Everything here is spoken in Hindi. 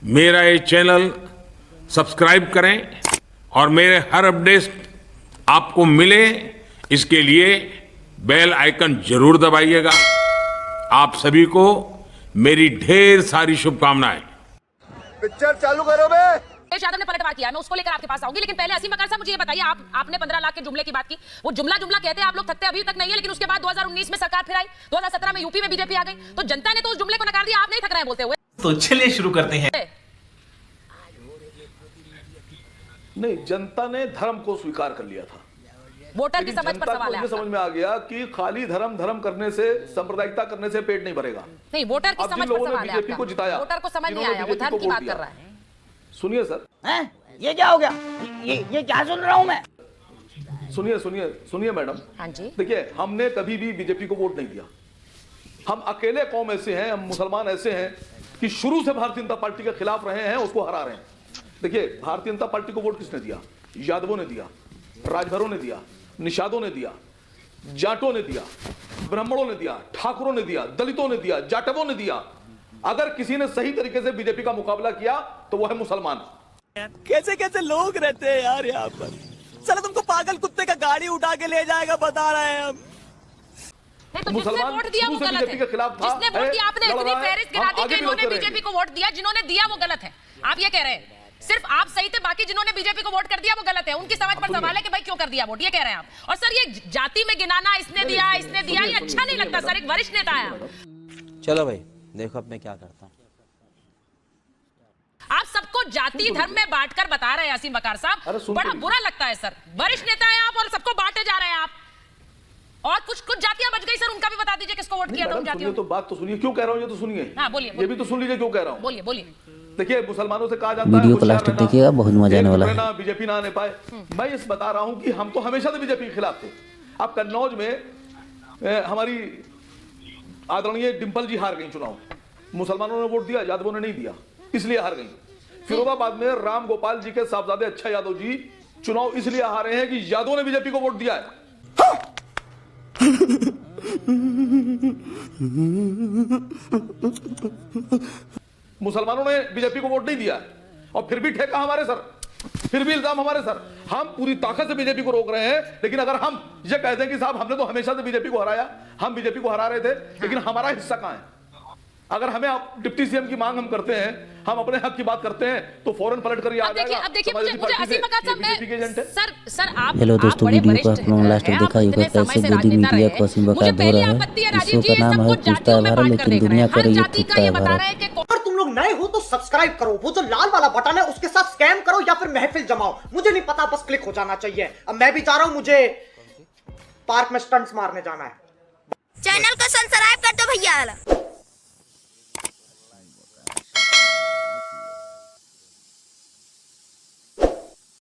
मेरा ये चैनल सब्सक्राइब करें और मेरे हर अपडेट आपको मिले, इसके लिए बेल आइकन जरूर दबाइएगा। आप सभी को मेरी ढेर सारी शुभकामनाएं। पिक्चर चालू करो बे। यादव ने पलटवार किया, मैं उसको लेकर आपके पास आऊंगी, लेकिन पहले असीम बकार साहब मुझे ये बताइए, आपने 15 लाख के जुमले की बात की, वो जुमला कहते हैं आप लोग थकते अभी तक नहीं है, लेकिन उसके बाद 2019 में सरकार फिर आई, 2017 में यूपी में बीजेपी आ गई, तो जनता ने तो उस जुमले को नकार दिया, आप नहीं थक रहे हैं बोलते हुए। तो चलिए शुरू करते हैं। नहीं, जनता ने धर्म को स्वीकार कर लिया था। वोटर की समझ पर सवाल है। समझ में आ गया कि खाली धर्म करने से, सांप्रदायिकता करने से पेट नहीं भरेगा। नहीं, वोटर की समझ पर सवाल है। बीजेपी को जिताया, वोटर को समझ नहीं आया, वो धर्म की बात कर रहा है। सुनिए सर, हैं? ये क्या हो गया? ये क्या सुन रहा हूं मैं? सुनिए मैडम। हाँ जी। देखिए, हमने कभी भी बीजेपी को वोट नहीं दिया। हम अकेले कौम ऐसे हैं, हम मुसलमान ऐसे हैं कि शुरू से भारतीय जनता पार्टी के खिलाफ रहे हैं, उसको हरा रहे हैं। देखिए, भारतीय जनता पार्टी को वोट किसने दिया? यादवों ने दिया, राजभरों ने दिया, निषादों ने दिया, जाटों ने दिया, ब्राह्मणों ने दिया, ठाकुरों ने दिया, दलितों ने दिया, जाटवों ने दिया। अगर किसी ने सही तरीके से बीजेपी का मुकाबला किया तो वो है मुसलमान। कैसे कैसे लोग रहते हैं यार यहाँ पर। चलो तुमको पागल कुत्ते का गाड़ी उठा के ले जाएगा, बता रहे हैं हम। नहीं, तो जिसने वोट दिया वो गलत है। जिसने वोट दिया, आपने इतनी फहरिस्त गिरा दी कि इन्होंने बीजेपी को वोट दिया, जिन्होंने दिया वो गलत है, आप ये कह रहे हैं। सिर्फ आप सही थे, बाकी जिन्होंने बीजेपी को वोट कर दिया वो गलत है। उनकी समझ पर सवाल है कि भाई क्यों कर दिया वोट, ये कह रहे हैं आप। और सर, ये जाति में गिनाना, इसने दिया ये अच्छा नहीं लगता सर। एक वरिष्ठ नेता है। चलो भाई देखो अब मैं क्या करता हूँ। आप सबको जाति धर्म में बांटकर बता रहे हैं असीम बकार साहब, बड़ा बुरा लगता है सर। वरिष्ठ नेता है आप और सबको बांटे जा रहे हैं आप। और कुछ जातियां बच गई सर, उनका भी बता दीजिए किसको वोट किया था उन जातियों। तो बात तो सुनिए, क्यों कह रहा हूँ ये तो सुनिए। हाँ बोलिए। ये भी तो सुन लीजिए क्यों कह रहा हूँ। बोलिए। देखिए, मुसलमानों से कहा जाता है वीडियो को लास्ट तक देखिएगा, बहुत मजा आने वाला है। बीजेपी ना आने पाए। मैं इस बता रहा हूं कि हम तो हमेशा से बीजेपी के खिलाफ थे। अब कन्नौज में हमारी आदरणीय डिंपल जी हार गई चुनाव। मुसलमानों ने वोट दिया, यादवों ने नहीं दिया, इसलिए हार गई। फिरोजाबाद में राम गोपाल जी के साहबजादे अच्छा यादव जी चुनाव इसलिए हारे हैं कि यादवों ने बीजेपी को वोट दिया है। मुसलमानों ने बीजेपी को वोट नहीं दिया और फिर भी ठेका हमारे सर, फिर भी इल्जाम हमारे सर। हम पूरी ताकत से बीजेपी को रोक रहे हैं, लेकिन अगर हम ये कहते हैं कि साहब हमने तो हमेशा से बीजेपी को हराया, हम बीजेपी को हरा रहे थे, लेकिन हमारा हिस्सा कहां है? अगर हमें डिप्टी सीएम की मांग हम करते हैं, हम अपने हक की बात करते हैं, तो फौरन पलट कर याद आएगा। अब देखिए मुझे असीम बकार साहब, सर आप हेलो दोस्तों, वीडियो को आप लोगों ने लास्ट तक देखा होगा कैसे गोदी मीडिया को असीम बकार धो रहा है। इस शो का नाम है पूछता है भारत, लेकिन दुनिया कर रही है थूकता है भारत। अगर तुम लोग नए हो तो सब्सक्राइब करो, वो जो लाल वाला बटन है उसके साथ स्कैम करो या फिर महफिल जमाओ, मुझे नहीं पता, बस क्लिक हो जाना चाहिए। अब मैं भी जा रहा हूं, मुझे पार्क में स्टंट्स मारने जाना है। चैनल को सब्सक्राइब कर दो भैया।